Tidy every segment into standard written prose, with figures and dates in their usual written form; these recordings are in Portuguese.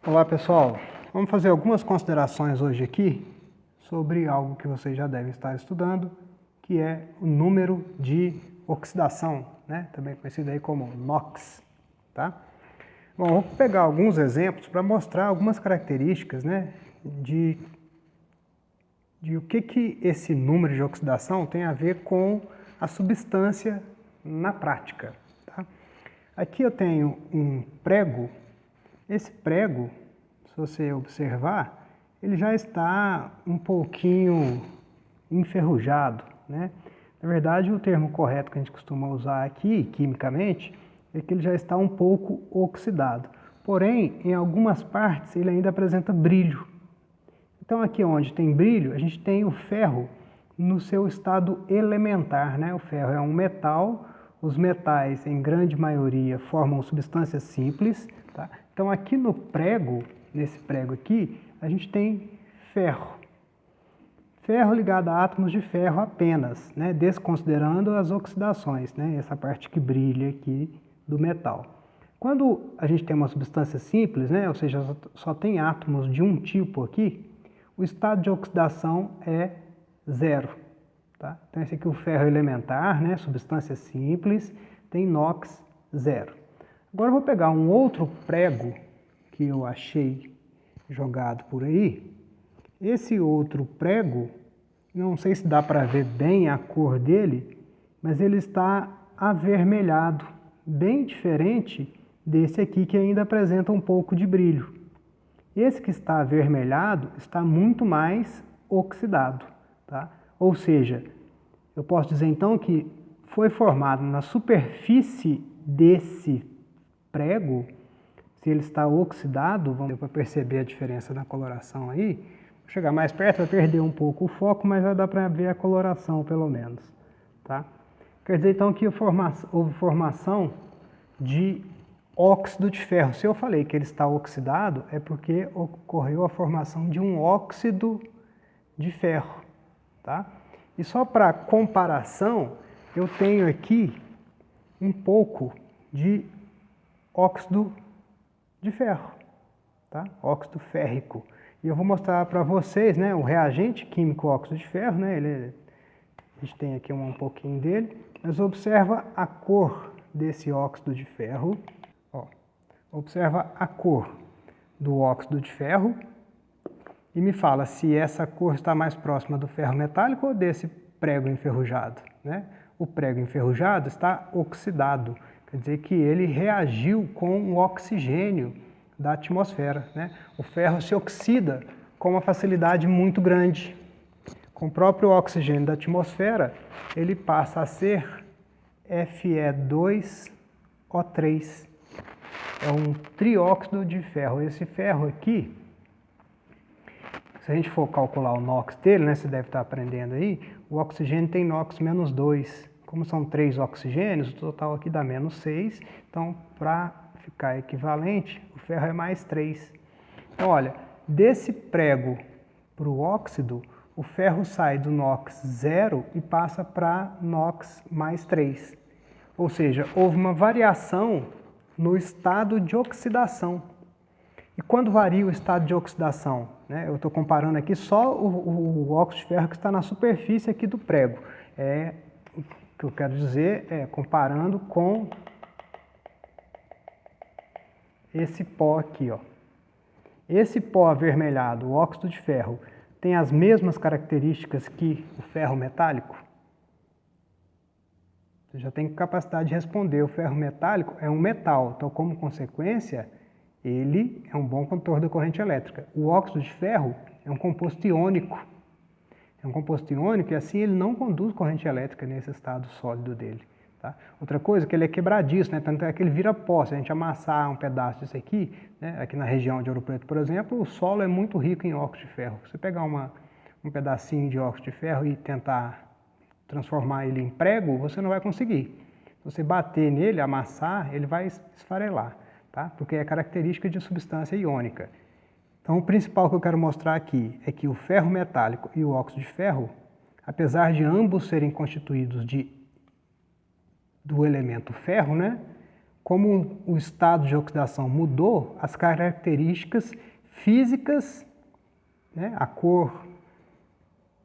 Olá pessoal, vamos fazer algumas considerações hoje aqui sobre algo que vocês já devem estar estudando, que é o número de oxidação, né? Também conhecido aí como NOx. Tá? Bom, vou pegar alguns exemplos para mostrar algumas características, né, de o que esse número de oxidação tem a ver com a substância na prática. Tá? Aqui eu tenho um prego. Esse prego, se você observar, ele já está um pouquinho enferrujado, né? Na verdade, o termo correto que a gente costuma usar aqui, quimicamente, é que ele já está um pouco oxidado. Porém, em algumas partes, ele ainda apresenta brilho. Então, aqui onde tem brilho, a gente tem o ferro no seu estado elementar, né? O ferro é um metal, os metais, em grande maioria, formam substâncias simples, tá? Então, aqui no prego, nesse prego aqui, a gente tem ferro. Ferro ligado a átomos de ferro apenas, né? Desconsiderando as oxidações, né? Essa parte que brilha aqui do metal. Quando a gente tem uma substância simples, né? Ou seja, só tem átomos de um tipo aqui, o estado de oxidação é zero. Tá? Então, esse aqui é o ferro elementar, né? Substância simples, tem NOx zero. Agora eu vou pegar um outro prego que eu achei jogado por aí. Esse outro prego, não sei se dá para ver bem a cor dele, mas ele está avermelhado, bem diferente desse aqui que ainda apresenta um pouco de brilho. Esse que está avermelhado está muito mais oxidado, tá? Ou seja, eu posso dizer então que foi formado na superfície desse prego, se ele está oxidado, vamos para perceber a diferença na coloração aí. Vou chegar mais perto, vai perder um pouco o foco, mas vai dar para ver a coloração pelo menos, tá? Quer dizer então que houve formação de óxido de ferro. Se eu falei que ele está oxidado, é porque ocorreu a formação de um óxido de ferro, tá? E só para comparação, eu tenho aqui um pouco de óxido de ferro, tá? Óxido férrico. E eu vou mostrar para vocês, né, o reagente químico óxido de ferro, né? A gente tem aqui um pouquinho dele, mas observa a cor desse óxido de ferro. Ó, observa a cor do óxido de ferro e me fala se essa cor está mais próxima do ferro metálico ou desse prego enferrujado, né? O prego enferrujado está oxidado, quer dizer que ele reagiu com o oxigênio da atmosfera, né? O ferro se oxida com uma facilidade muito grande. Com o próprio oxigênio da atmosfera, ele passa a ser Fe2O3. É um trióxido de ferro. Esse ferro aqui, se a gente for calcular o NOx dele, né, você deve estar aprendendo aí, o oxigênio tem NOx menos 2. Como são 3 oxigênios, o total aqui dá menos 6. Então, para ficar equivalente, o ferro é mais 3. Então, olha, desse prego para o óxido, o ferro sai do NOx 0 e passa para NOx mais 3. Ou seja, houve uma variação no estado de oxidação. E quando varia o estado de oxidação? Né? Eu estou comparando aqui só o óxido de ferro que está na superfície aqui do prego. O que eu quero dizer é comparando com esse pó aqui, ó. Esse pó avermelhado, o óxido de ferro, tem as mesmas características que o ferro metálico? Você já tem capacidade de responder. O ferro metálico é um metal, então, como consequência, ele é um bom condutor da corrente elétrica. O óxido de ferro é um composto iônico. É um composto iônico e assim ele não conduz corrente elétrica nesse estado sólido dele. Tá? Outra coisa é que ele é quebradiço, né? Tanto é que ele vira pó. Se a gente amassar um pedaço disso aqui, né? Aqui na região de Ouro Preto, por exemplo, o solo é muito rico em óxido de ferro. Se você pegar um pedacinho de óxido de ferro e tentar transformar ele em prego, você não vai conseguir. Se você bater nele, amassar, ele vai esfarelar, tá? Porque é característica de substância iônica. Então, o principal que eu quero mostrar aqui é que o ferro metálico e o óxido de ferro, apesar de ambos serem constituídos do elemento ferro, né? como o estado de oxidação mudou, as características físicas, né, a cor,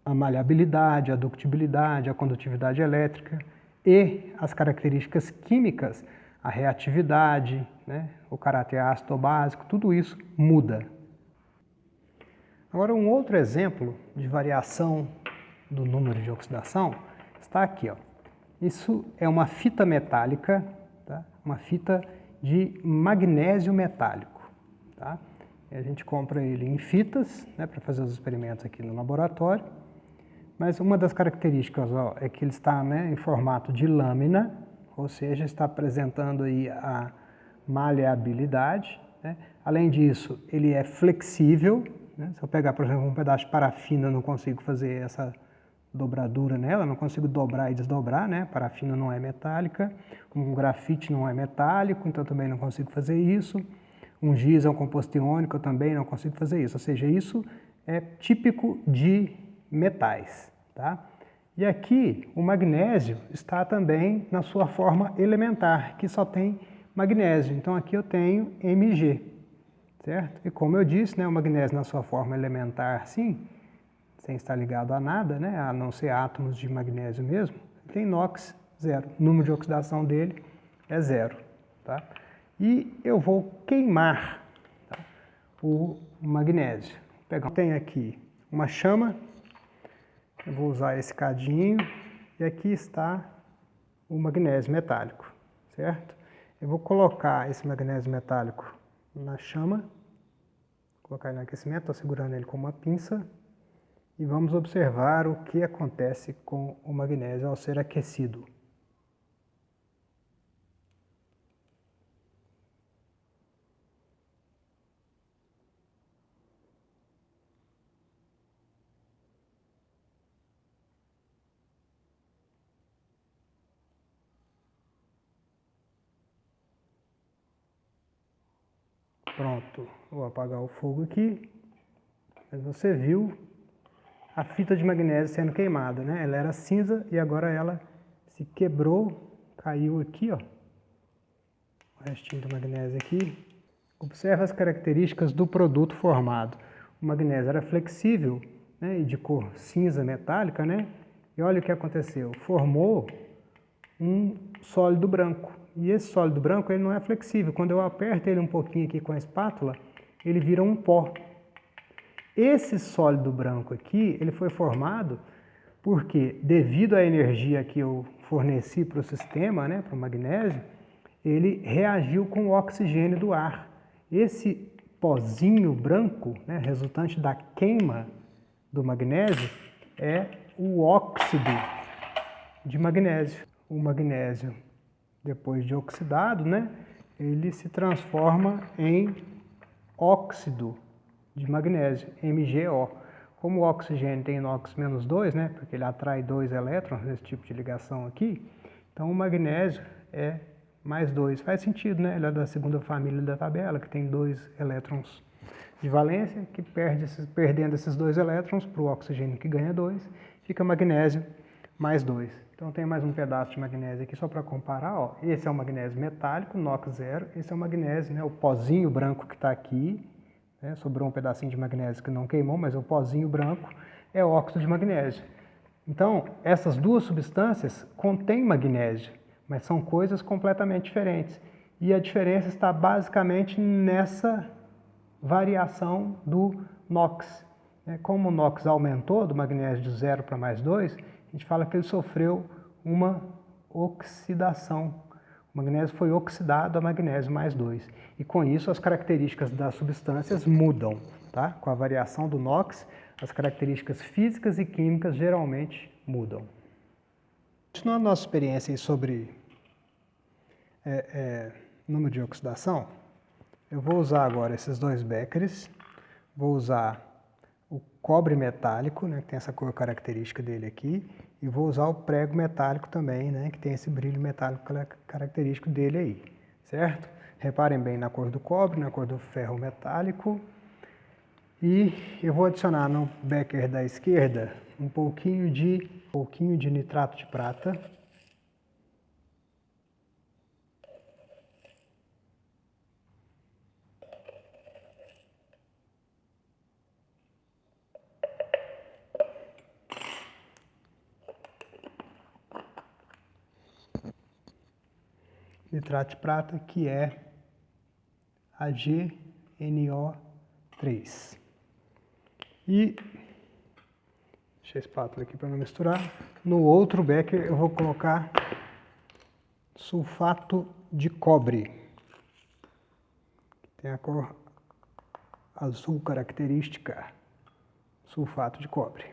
a maleabilidade, a ductibilidade, a condutividade elétrica e as características químicas, a reatividade, né, o caráter ácido ou básico, tudo isso muda. Agora, um outro exemplo de variação do número de oxidação está aqui, ó. Isso é uma fita metálica, tá? Uma fita de magnésio metálico. Tá? E a gente compra ele em fitas, né, para fazer os experimentos aqui no laboratório. Mas uma das características, ó, é que ele está, né, em formato de lâmina, ou seja, está apresentando aí a maleabilidade. Né? Além disso, ele é flexível. Né? Se eu pegar, por exemplo, um pedaço de parafina, eu não consigo fazer essa dobradura nela, não consigo dobrar e desdobrar, né? Parafina não é metálica, um grafite não é metálico, então também não consigo fazer isso. Um giz é um composto iônico, eu também não consigo fazer isso. Ou seja, isso é típico de metais, tá? E aqui o magnésio está também na sua forma elementar, que só tem magnésio. Então aqui eu tenho Mg, certo? E como eu disse, né, o magnésio na sua forma elementar, sim, sem estar ligado a nada, né, a não ser átomos de magnésio mesmo, tem NOx zero. O número de oxidação dele é zero. Tá? E eu vou queimar, tá, o magnésio. Tenho aqui uma chama, eu vou usar esse cadinho, e aqui está o magnésio metálico, certo? Eu vou colocar esse magnésio metálico na chama, colocar ele no aquecimento, estou segurando ele com uma pinça, e vamos observar o que acontece com o magnésio ao ser aquecido. Pronto, vou apagar o fogo aqui. Mas você viu a fita de magnésio sendo queimada, né? Ela era cinza e agora ela se quebrou, caiu aqui, ó. O restinho do magnésio aqui. Observe as características do produto formado. O magnésio era flexível, né, e de cor cinza metálica, né? E olha o que aconteceu. Formou um sólido branco. E esse sólido branco ele não é flexível. Quando eu aperto ele um pouquinho aqui com a espátula, ele vira um pó. Esse sólido branco aqui, ele foi formado porque, devido à energia que eu forneci para o sistema, né, para o magnésio, ele reagiu com o oxigênio do ar. Esse pozinho branco, né, resultante da queima do magnésio, é o óxido de magnésio. O magnésio, depois de oxidado, né, ele se transforma em óxido de magnésio, MgO. Como o oxigênio tem NOx-2, né, porque ele atrai 2 elétrons nesse tipo de ligação aqui, então o magnésio é mais 2. Faz sentido, né? Ele é da segunda família da tabela, que tem 2 elétrons de valência, que perdendo esses 2 elétrons para o oxigênio que ganha 2, fica magnésio mais 2. Então tem mais um pedaço de magnésio aqui só para comparar. Ó. Esse é o magnésio metálico, NOx zero. Esse é o magnésio, né, o pozinho branco que está aqui. Né, sobrou um pedacinho de magnésio que não queimou, mas o pozinho branco é óxido de magnésio. Então, essas duas substâncias contêm magnésio, mas são coisas completamente diferentes. E a diferença está basicamente nessa variação do NOx. Como o NOx aumentou do magnésio de 0 para mais 2, a gente fala que ele sofreu uma oxidação. O magnésio foi oxidado a magnésio mais 2. E com isso as características das substâncias mudam. Tá? Com a variação do NOx, as características físicas e químicas geralmente mudam. Continuando a nossa experiência aí sobre número de oxidação, eu vou usar agora esses 2 béqueres, vou usar o cobre metálico, né, que tem essa cor característica dele aqui, e vou usar o prego metálico também, né, que tem esse brilho metálico característico dele aí, certo? Reparem bem na cor do cobre, na cor do ferro metálico, e eu vou adicionar no becker da esquerda um pouquinho de nitrato de prata. nitrato de prata, que é AgNO3. E deixa a espátula aqui para não misturar. No outro becker eu vou colocar sulfato de cobre. Tem a cor azul característica, sulfato de cobre.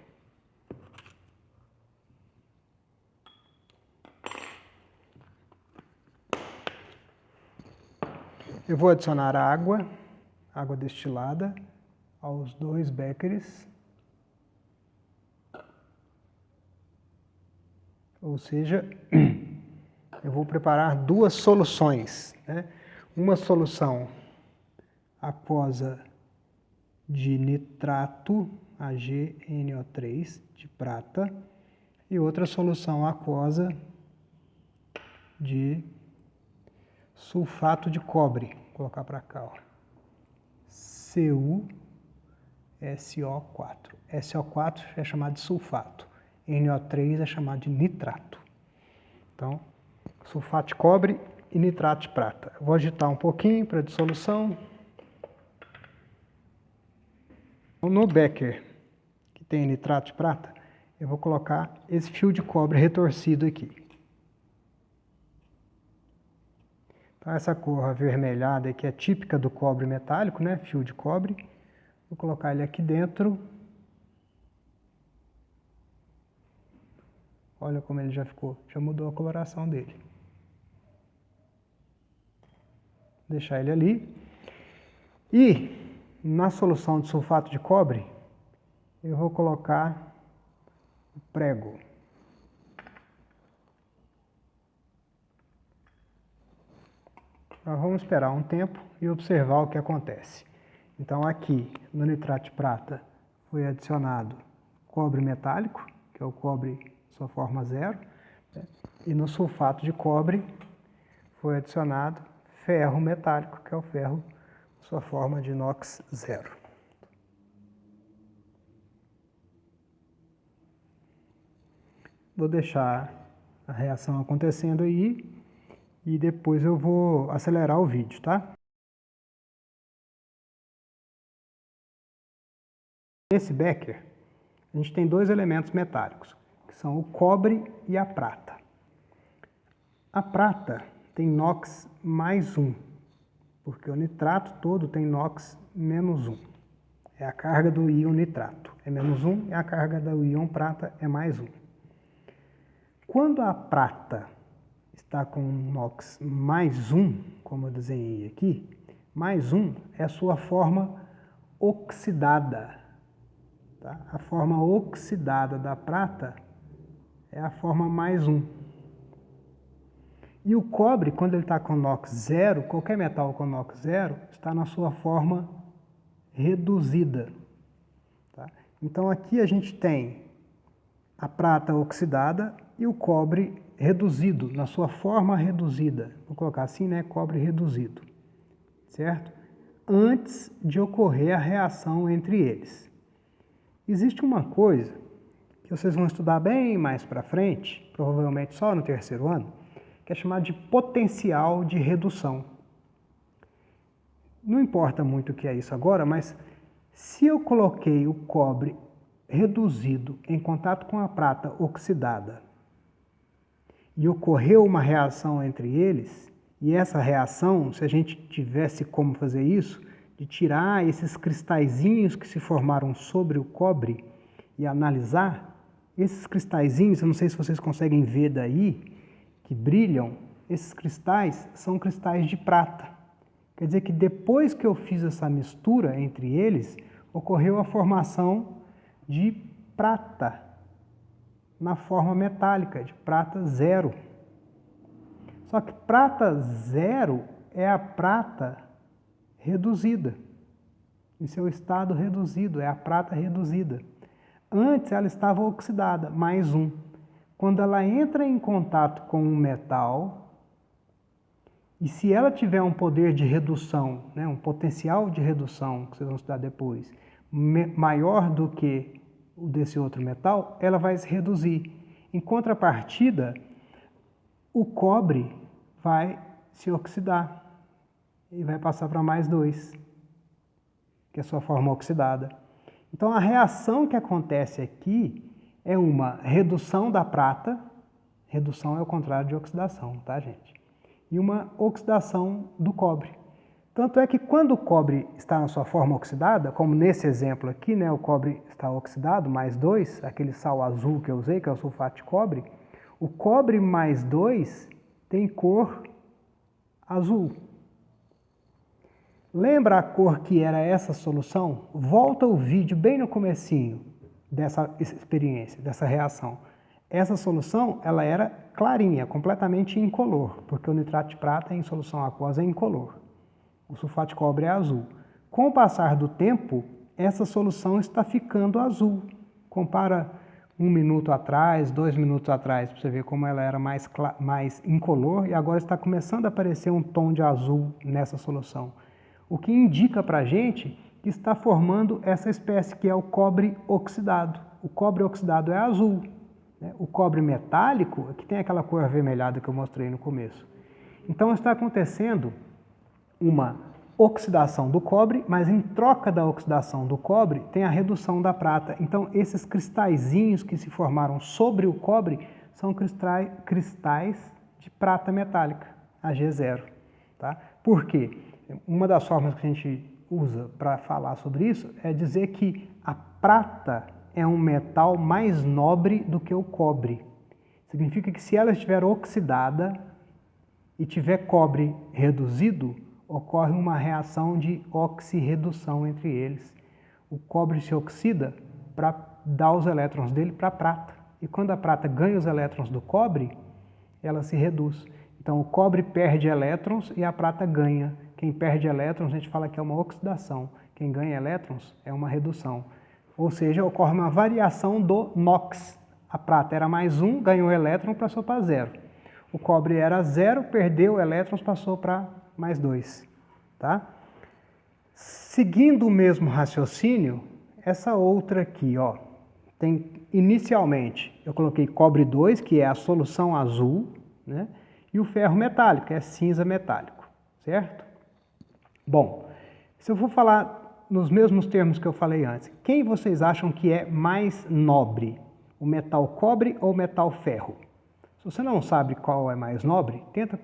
Eu vou adicionar água destilada, aos 2 beckers. Ou seja, eu vou preparar 2 soluções, né? Uma solução aquosa de nitrato, AgNO3, de prata, e outra solução aquosa de sulfato de cobre. Vou colocar para cá, ó. CuSO4. SO4 é chamado de sulfato. NO3 é chamado de nitrato. Então, sulfato de cobre e nitrato de prata. Eu vou agitar um pouquinho para a dissolução. No becker, que tem nitrato de prata, eu vou colocar esse fio de cobre retorcido aqui. Então, essa cor avermelhada aqui é típica do cobre metálico, né? Fio de cobre. Vou colocar ele aqui dentro. Olha como ele já ficou, já mudou a coloração dele. Vou deixar ele ali. E na solução de sulfato de cobre, eu vou colocar o prego. Nós vamos esperar um tempo e observar o que acontece. Então aqui no nitrato de prata foi adicionado cobre metálico, que é o cobre sua forma 0, né? E no sulfato de cobre foi adicionado ferro metálico, que é o ferro sua forma de inox 0. Vou deixar a reação acontecendo aí e depois eu vou acelerar o vídeo, tá? Nesse becker, a gente tem 2 elementos metálicos, que são o cobre e a prata. A prata tem NOx mais 1, porque o nitrato todo tem NOx menos 1. É a carga do íon nitrato, é menos 1, e a carga do íon prata é mais 1. Quando a prata está com NOx mais 1, como eu desenhei aqui, mais 1 é a sua forma oxidada. Tá? A forma oxidada da prata é a forma mais 1. E o cobre, quando ele está com NOx 0, qualquer metal com NOx 0, está na sua forma reduzida. Tá? Então aqui a gente tem a prata oxidada e o cobre reduzido, na sua forma reduzida. Vou colocar assim, né? Cobre reduzido. Certo? Antes de ocorrer a reação entre eles. Existe uma coisa que vocês vão estudar bem mais para frente, provavelmente só no 3º ano, que é chamada de potencial de redução. Não importa muito o que é isso agora, mas se eu coloquei o cobre reduzido em contato com a prata oxidada e ocorreu uma reação entre eles, e essa reação, se a gente tivesse como fazer isso, de tirar esses cristalzinhos que se formaram sobre o cobre e analisar, esses cristalzinhos, eu não sei se vocês conseguem ver daí, que brilham, esses cristais são cristais de prata. Quer dizer que depois que eu fiz essa mistura entre eles, ocorreu a formação de prata na forma metálica, de prata 0. Só que prata 0 é a prata reduzida, em seu estado reduzido, é a prata reduzida. Antes ela estava oxidada, mais 1. Quando ela entra em contato com um metal, e se ela tiver um poder de redução, né, um potencial de redução, que vocês vão estudar depois, maior do que o desse outro metal, ela vai se reduzir. Em contrapartida, o cobre vai se oxidar e vai passar para mais 2, que é a sua forma oxidada. Então a reação que acontece aqui é uma redução da prata, redução é o contrário de oxidação, tá, gente? E uma oxidação do cobre. Tanto é que quando o cobre está na sua forma oxidada, como nesse exemplo aqui, né, o cobre está oxidado, mais 2, aquele sal azul que eu usei, que é o sulfato de cobre, o cobre mais 2 tem cor azul. Lembra a cor que era essa solução? Volta o vídeo bem no comecinho dessa experiência, dessa reação. Essa solução, ela era clarinha, completamente incolor, porque o nitrato de prata em solução aquosa é incolor. O sulfato de cobre é azul. Com o passar do tempo, essa solução está ficando azul. Compara 1 minuto atrás, 2 minutos atrás, para você ver como ela era mais incolor e agora está começando a aparecer um tom de azul nessa solução. O que indica para a gente que está formando essa espécie que é o cobre oxidado. O cobre oxidado é azul. O cobre metálico, que tem aquela cor avermelhada que eu mostrei no começo. Então está acontecendo uma oxidação do cobre, mas em troca da oxidação do cobre tem a redução da prata. Então esses cristalzinhos que se formaram sobre o cobre são cristais de prata metálica, Ag0. Tá? Por quê? Uma das formas que a gente usa para falar sobre isso é dizer que a prata é um metal mais nobre do que o cobre. Significa que se ela estiver oxidada e tiver cobre reduzido, ocorre uma reação de oxirredução entre eles. O cobre se oxida para dar os elétrons dele para a prata. E quando a prata ganha os elétrons do cobre, ela se reduz. Então o cobre perde elétrons e a prata ganha. Quem perde elétrons a gente fala que é uma oxidação. Quem ganha elétrons é uma redução. Ou seja, ocorre uma variação do NOx. A prata era mais 1, ganhou elétron, passou para 0. O cobre era 0, perdeu elétrons, passou para mais 2. Tá? Seguindo o mesmo raciocínio, essa outra aqui, ó, tem inicialmente, eu coloquei cobre 2, que é a solução azul, né? E o ferro metálico, que é cinza metálico, certo? Bom, se eu for falar nos mesmos termos que eu falei antes, quem vocês acham que é mais nobre? O metal cobre ou o metal ferro? Se você não sabe qual é mais nobre, tenta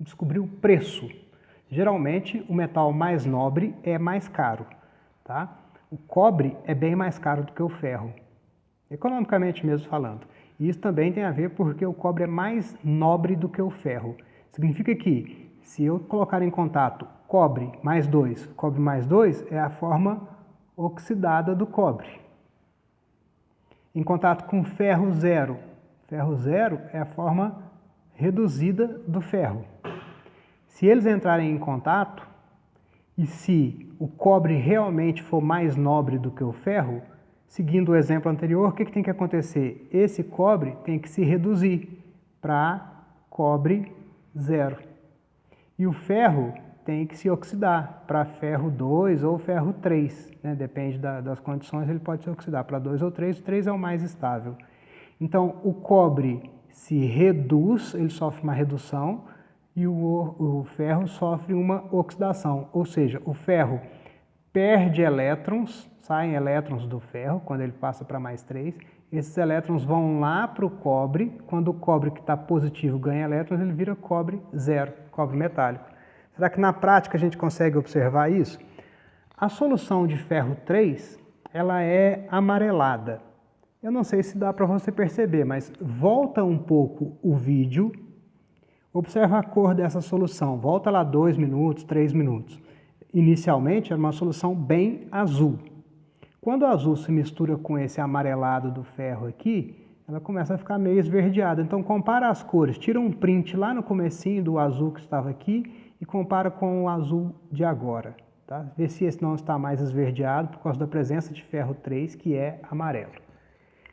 descobrir o preço. Geralmente, o metal mais nobre é mais caro, tá? O cobre é bem mais caro do que o ferro, economicamente mesmo falando. E isso também tem a ver porque o cobre é mais nobre do que o ferro. Significa que, se eu colocar em contato cobre mais 2 é a forma oxidada do cobre. Em contato com ferro 0 é a forma reduzida do ferro. Se eles entrarem em contato, e se o cobre realmente for mais nobre do que o ferro, seguindo o exemplo anterior, o que tem que acontecer? Esse cobre tem que se reduzir para cobre 0. E o ferro tem que se oxidar para ferro 2 ou ferro 3. Né? Depende das condições, ele pode se oxidar para 2 ou 3. O 3 é o mais estável. Então, o cobre se reduz, ele sofre uma redução, e o ferro sofre uma oxidação. Ou seja, o ferro perde elétrons, saem elétrons do ferro quando ele passa para mais 3. Esses elétrons vão lá para o cobre. Quando o cobre que está positivo ganha elétrons, ele vira cobre 0, cobre metálico. Será que na prática a gente consegue observar isso? A solução de ferro 3, ela é amarelada. Eu não sei se dá para você perceber, mas volta um pouco o vídeo, observa a cor dessa solução, volta lá 2 minutos, 3 minutos. Inicialmente era uma solução bem azul. Quando o azul se mistura com esse amarelado do ferro aqui, ela começa a ficar meio esverdeada. Então compara as cores, tira um print lá no comecinho do azul que estava aqui e compara com o azul de agora. Tá? Vê se esse não está mais esverdeado por causa da presença de ferro 3, que é amarelo.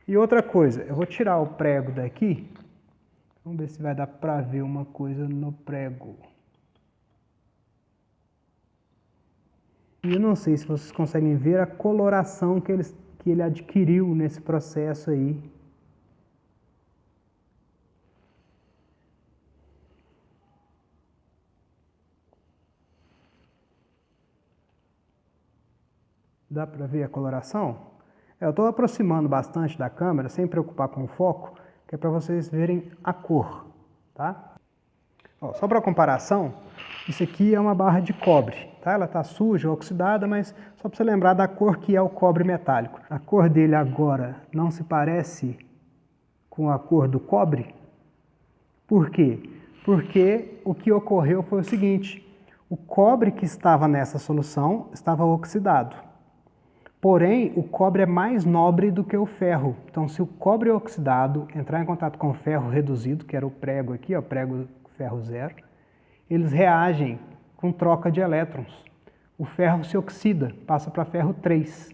E outra coisa, eu vou tirar o prego daqui. Vamos ver se vai dar para ver uma coisa no prego. E eu não sei se vocês conseguem ver a coloração que ele adquiriu nesse processo aí. Dá para ver a coloração? Eu estou aproximando bastante da câmera, sem preocupar com o foco, que é para vocês verem a cor, tá? Ó, só para comparação, isso aqui é uma barra de cobre, tá? Ela está suja, oxidada, mas só para você lembrar da cor que é o cobre metálico. A cor dele agora não se parece com a cor do cobre? Por quê? Porque o que ocorreu foi o seguinte, o cobre que estava nessa solução estava oxidado. Porém, o cobre é mais nobre do que o ferro. Então, se o cobre oxidado entrar em contato com o ferro reduzido, que era o prego aqui, ó, prego ferro zero, eles reagem com troca de elétrons. O ferro se oxida, passa para ferro 3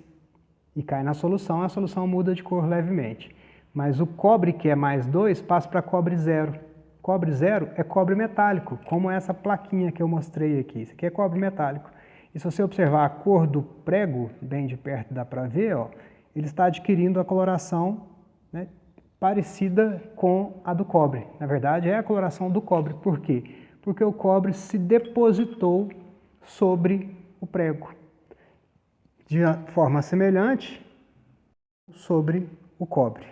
e cai na solução, a solução muda de cor levemente. Mas o cobre, que é mais 2, passa para cobre zero. Cobre zero é cobre metálico, como essa plaquinha que eu mostrei aqui. Isso aqui é cobre metálico. E se você observar a cor do prego, bem de perto dá para ver, ó, ele está adquirindo a coloração, né, parecida com a do cobre. Na verdade, é a coloração do cobre. Por quê? Porque o cobre se depositou sobre o prego. De forma semelhante sobre o cobre,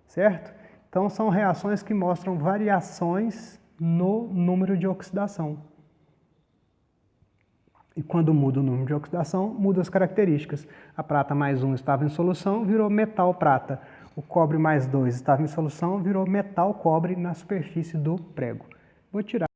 certo? Então, são reações que mostram variações no número de oxidação. E quando muda o número de oxidação, muda as características. A prata mais 1 estava em solução, virou metal prata. O cobre mais 2 estava em solução, virou metal cobre na superfície do prego. Vou tirar.